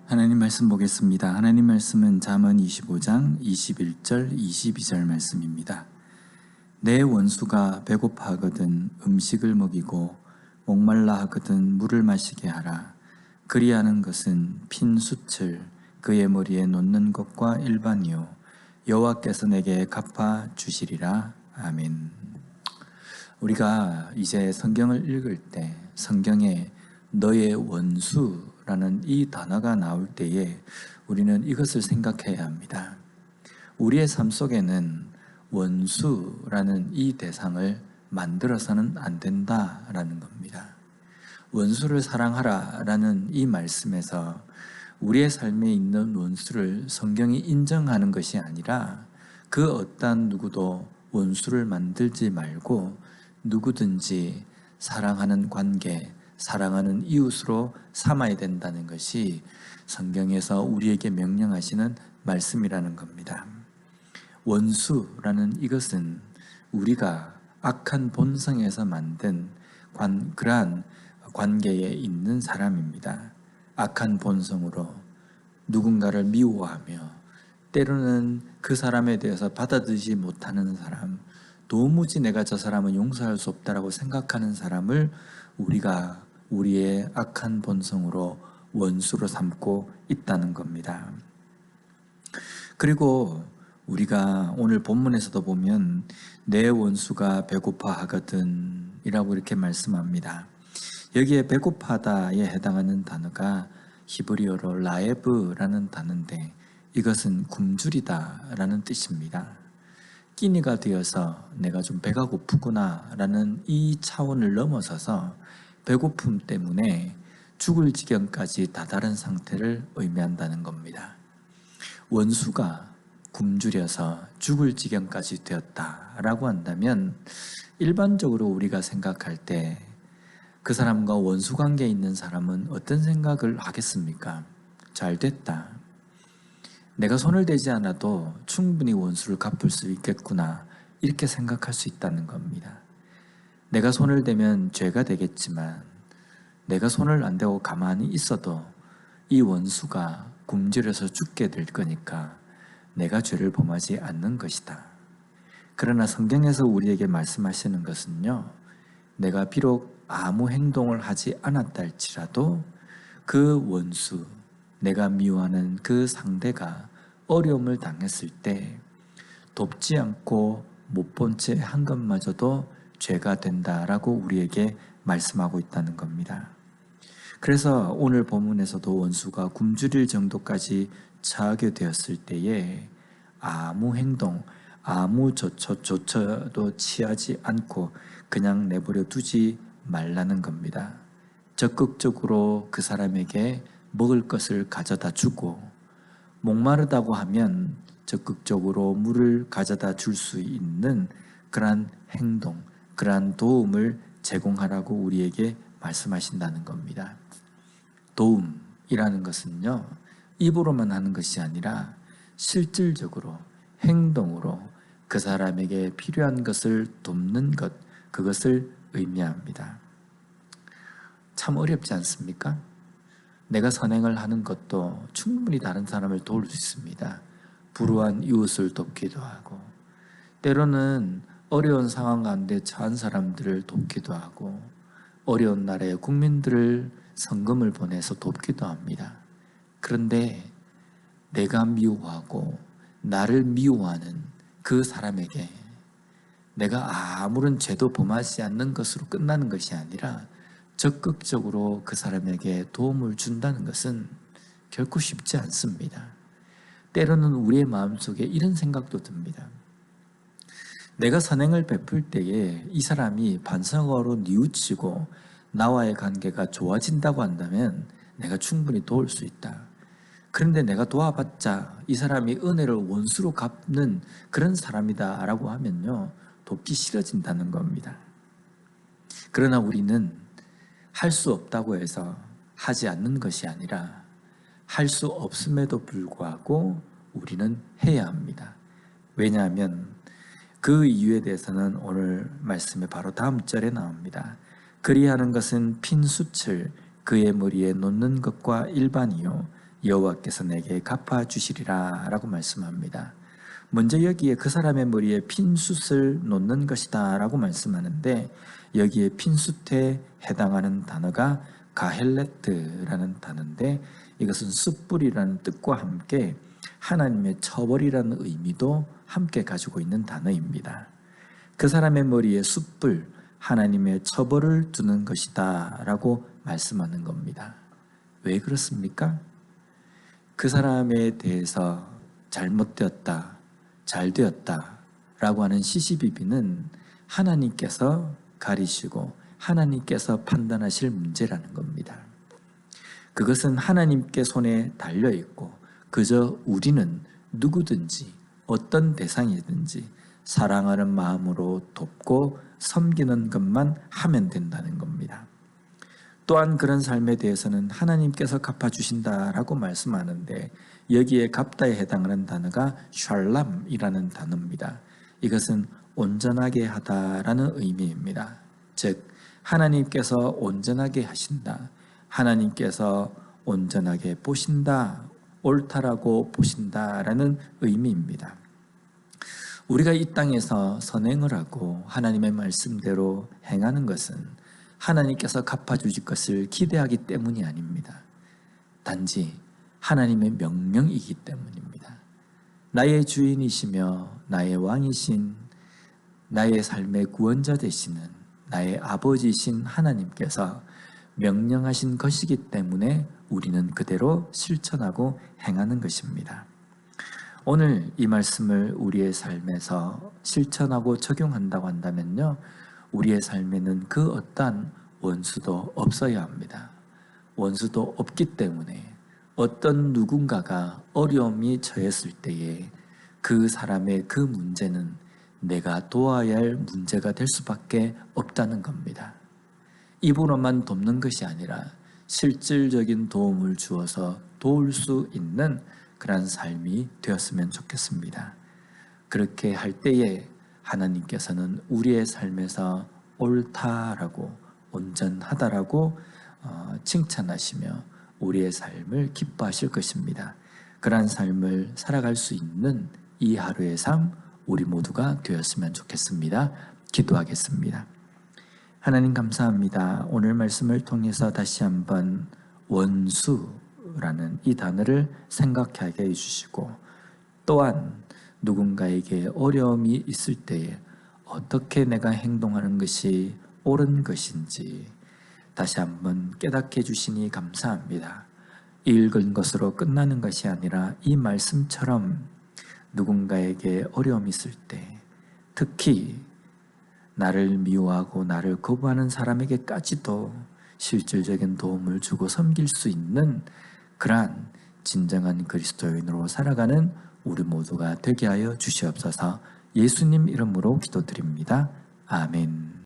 하나님 말씀 보겠습니다. 하나님 말씀은 잠언 25장 21절 22절 말씀입니다. 내 원수가 배고파하거든 음식을 먹이고 목말라 하거든 물을 마시게 하라. 그리하는 것은 핀 숯을 그의 머리에 놓는 것과 일반이요 여호와께서 내게 갚아 주시리라. 아멘. 우리가 이제 성경을 읽을 때 성경에 너의 원수라는 이 단어가 나올 때에 우리는 이것을 생각해야 합니다. 우리의 삶 속에는 원수라는 이 대상을 만들어서는 안 된다라는 겁니다. 원수를 사랑하라라는 이 말씀에서 우리의 삶에 있는 원수를 성경이 인정하는 것이 아니라 그 어떤 누구도 원수를 만들지 말고 누구든지 사랑하는 관계, 사랑하는 이웃으로 삼아야 된다는 것이 성경에서 우리에게 명령하시는 말씀이라는 겁니다. 원수라는 이것은 우리가 악한 본성에서 만든 그러한 관계에 있는 사람입니다. 악한 본성으로 누군가를 미워하며 때로는 그 사람에 대해서 받아들이지 못하는 사람, 도무지 내가 저 사람은 용서할 수 없다라고 생각하는 사람을 우리가 우리의 악한 본성으로 원수로 삼고 있다는 겁니다. 그리고 우리가 오늘 본문에서도 보면 내 원수가 배고파하거든 이라고 이렇게 말씀합니다. 여기에 배고파다에 해당하는 단어가 히브리어로 라에브라는 단어인데 이것은 굶주리다라는 뜻입니다. 끼니가 되어서 내가 좀 배가 고프구나 라는 이 차원을 넘어서서 배고픔 때문에 죽을 지경까지 다다른 상태를 의미한다는 겁니다. 원수가 굶주려서 죽을 지경까지 되었다라고 한다면 일반적으로 우리가 생각할 때 그 사람과 원수 관계에 있는 사람은 어떤 생각을 하겠습니까? 잘 됐다. 내가 손을 대지 않아도 충분히 원수를 갚을 수 있겠구나 이렇게 생각할 수 있다는 겁니다. 내가 손을 대면 죄가 되겠지만 내가 손을 안 대고 가만히 있어도 이 원수가 굶주려서 죽게 될 거니까 내가 죄를 범하지 않는 것이다. 그러나 성경에서 우리에게 말씀하시는 것은요, 내가 비록 아무 행동을 하지 않았다 할지라도 그 원수, 내가 미워하는 그 상대가 어려움을 당했을 때 돕지 않고 못 본 채 한 것마저도 죄가 된다라고 우리에게 말씀하고 있다는 겁니다. 그래서 오늘 본문에서도 원수가 굶주릴 정도까지 처하게 되었을 때에 아무 행동, 아무 조처도 취하지 않고 그냥 내버려 두지 말라는 겁니다. 적극적으로 그 사람에게 먹을 것을 가져다 주고 목마르다고 하면 적극적으로 물을 가져다 줄 수 있는 그러한 행동, 그러한 도움을 제공하라고 우리에게 말씀하신다는 겁니다. 도움이라는 것은요, 입으로만 하는 것이 아니라 실질적으로 행동으로 그 사람에게 필요한 것을 돕는 것, 그것을 의미합니다. 참 어렵지 않습니까? 내가 선행을 하는 것도 충분히 다른 사람을 도울 수 있습니다. 불우한 이웃을 돕기도 하고 때로는 어려운 상황 가운데 처한 사람들을 돕기도 하고 어려운 나라의 국민들을 성금을 보내서 돕기도 합니다. 그런데 내가 미워하고 나를 미워하는 그 사람에게 내가 아무런 죄도 범하지 않는 것으로 끝나는 것이 아니라 적극적으로 그 사람에게 도움을 준다는 것은 결코 쉽지 않습니다. 때로는 우리의 마음속에 이런 생각도 듭니다. 내가 선행을 베풀 때에 이 사람이 반성어로 뉘우치고 나와의 관계가 좋아진다고 한다면 내가 충분히 도울 수 있다. 그런데 내가 도와봤자 이 사람이 은혜를 원수로 갚는 그런 사람이다 라고 하면요, 돕기 싫어진다는 겁니다. 그러나 우리는 할 수 없다고 해서 하지 않는 것이 아니라 할 수 없음에도 불구하고 우리는 해야 합니다. 왜냐하면 그 이유에 대해서는 오늘 말씀의 바로 다음 절에 나옵니다. 그리하는 것은 핀 숯을 그의 머리에 놓는 것과 일반이요 여호와께서 내게 갚아주시리라 라고 말씀합니다. 먼저 여기에 그 사람의 머리에 핀숯을 놓는 것이다 라고 말씀하는데, 여기에 핀숯에 해당하는 단어가 가헬레트라는 단어인데, 이것은 숯불이라는 뜻과 함께 하나님의 처벌이라는 의미도 함께 가지고 있는 단어입니다. 그 사람의 머리에 숯불, 하나님의 처벌을 두는 것이다 라고 말씀하는 겁니다. 왜 그렇습니까? 그 사람에 대해서 잘못되었다, 잘되었다 라고 하는 시시비비는 하나님께서 가리시고 하나님께서 판단하실 문제라는 겁니다. 그것은 하나님께 손에 달려있고 그저 우리는 누구든지 어떤 대상이든지 사랑하는 마음으로 돕고 섬기는 것만 하면 된다는 겁니다. 또한 그런 삶에 대해서는 하나님께서 갚아주신다라고 말씀하는데, 여기에 갚다에 해당하는 단어가 샬람이라는 단어입니다. 이것은 온전하게 하다라는 의미입니다. 즉 하나님께서 온전하게 하신다, 하나님께서 온전하게 보신다, 옳다라고 보신다라는 의미입니다. 우리가 이 땅에서 선행을 하고 하나님의 말씀대로 행하는 것은 하나님께서 갚아주실 것을 기대하기 때문이 아닙니다. 단지 하나님의 명령이기 때문입니다. 나의 주인이시며 나의 왕이신, 나의 삶의 구원자 되시는 나의 아버지이신 하나님께서 명령하신 것이기 때문에 우리는 그대로 실천하고 행하는 것입니다. 오늘 이 말씀을 우리의 삶에서 실천하고 적용한다고 한다면요, 우리의 삶에는 그 어떠한 원수도 없어야 합니다. 원수도 없기 때문에 어떤 누군가가 어려움이 처했을 때에 그 사람의 그 문제는 내가 도와야 할 문제가 될 수밖에 없다는 겁니다. 입으로만 돕는 것이 아니라 실질적인 도움을 주어서 도울 수 있는 그런 삶이 되었으면 좋겠습니다. 그렇게 할 때에 하나님께서는 우리의 삶에서 옳다라고, 온전하다라고 칭찬하시며 우리의 삶을 기뻐하실 것입니다. 그러한 삶을 살아갈 수 있는 이 하루의 삶, 우리 모두가 되었으면 좋겠습니다. 기도하겠습니다. 하나님 감사합니다. 오늘 말씀을 통해서 다시 한번 원수라는 이 단어를 생각하게 해주시고, 또한 누군가에게 어려움이 있을 때에 어떻게 내가 행동하는 것이 옳은 것인지 다시 한번 깨닫게 해주시니 감사합니다. 읽은 것으로 끝나는 것이 아니라 이 말씀처럼 누군가에게 어려움이 있을 때, 특히 나를 미워하고 나를 거부하는 사람에게까지도 실질적인 도움을 주고 섬길 수 있는 그러한 진정한 그리스도인으로 살아가는 우리 모두가 되게 하여 주시옵소서. 예수님 이름으로 기도드립니다. 아멘.